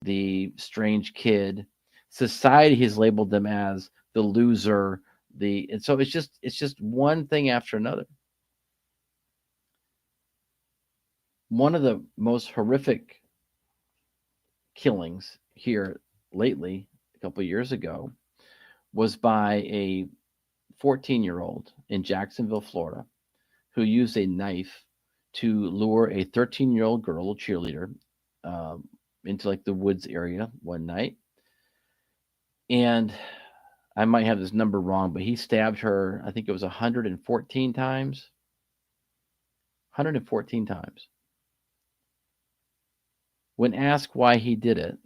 the strange kid. Society has labeled them as the loser, and so it's just one thing after another. One of the most horrific killings here lately, a couple of years ago, was by a 14-year-old in Jacksonville, Florida, who used a knife to lure a 13-year-old girl, a cheerleader, um, into like the woods area one night. And I might have this number wrong, but he stabbed her, I think it was 114 times. 114 times. When asked why he did it,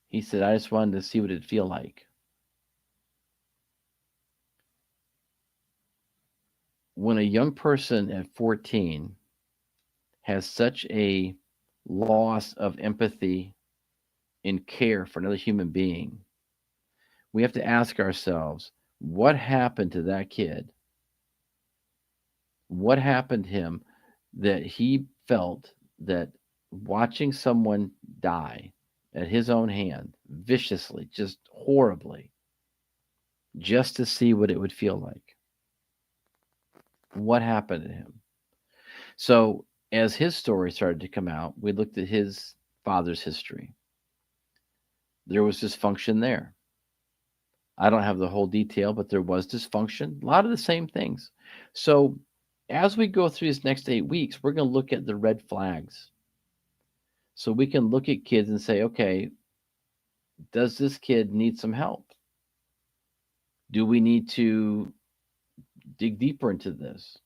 he said, I just wanted to see what it'd feel like. When a young person at 14 has such a loss of empathy and care for another human being, we have to ask ourselves, what happened to that kid? What happened to him that he felt that watching someone die at his own hand, viciously, just horribly, just to see what it would feel like? What happened to him? So, as his story started to come out, we looked at his father's history. There was dysfunction there. I don't have the whole detail, but there was dysfunction, a lot of the same things. So, as we go through these next 8 weeks, we're going to look at the red flags. So, we can look at kids and say, okay, does this kid need some help? Do we need to dig deeper into this?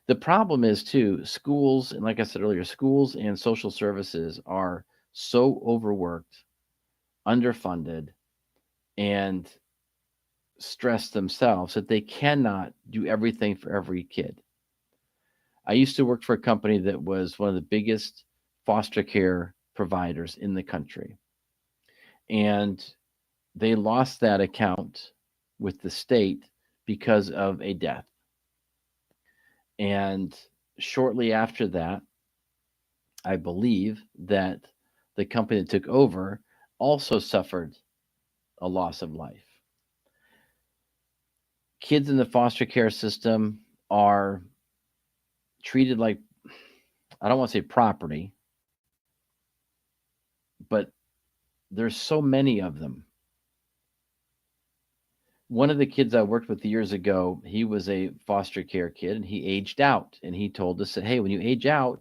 The problem is, too, schools, and like I said earlier, schools and social services are so overworked, underfunded, and stressed themselves that they cannot do everything for every kid. I used to work for a company that was one of the biggest foster care providers in the country. And they lost that account with the state because of a death. And shortly after that, I believe that the company that took over also suffered a loss of life. Kids in the foster care system are treated like, I don't want to say property, but there's so many of them. One of the kids I worked with years ago, he was a foster care kid and he aged out. And he told us that, hey, when you age out,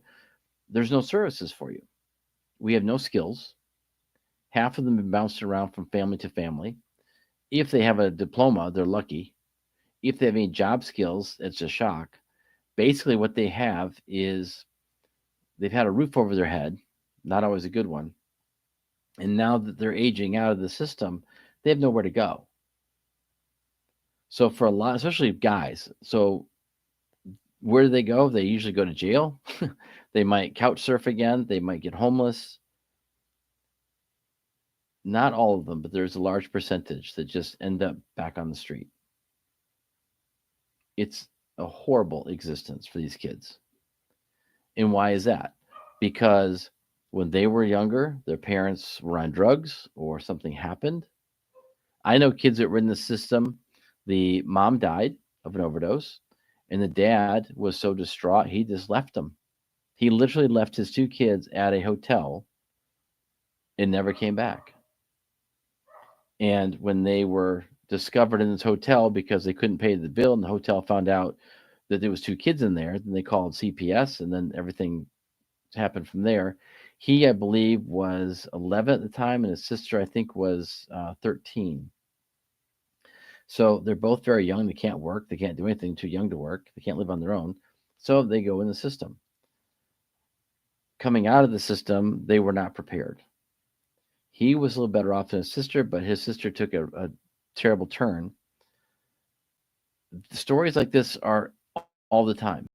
there's no services for you. We have no skills. Half of them have bounced around from family to family. If they have a diploma, they're lucky. If they have any job skills, it's a shock. Basically, what they have is they've had a roof over their head, not always a good one. And now that they're aging out of the system, they have nowhere to go. So for a lot, especially guys, so where do they go? They usually go to jail. They might couch surf again. They might get homeless. Not all of them, but there's a large percentage that just end up back on the street. It's a horrible existence for these kids. And why is that? Because when they were younger, their parents were on drugs or something happened. I know kids that were in the system, the mom died of an overdose, and the dad was so distraught, he just left them. He literally left his two kids at a hotel and never came back. And when they were discovered in this hotel because they couldn't pay the bill, and the hotel found out that there was two kids in there, then they called CPS, and then everything happened from there. He, I believe, was 11 at the time, and his sister, I think, was 13. So they're both very young. They can't work. They can't do anything. Too young to work. They can't live on their own. So they go in the system. Coming out of the system, they were not prepared. He was a little better off than his sister, but his sister took a terrible turn. Stories like this are all the time.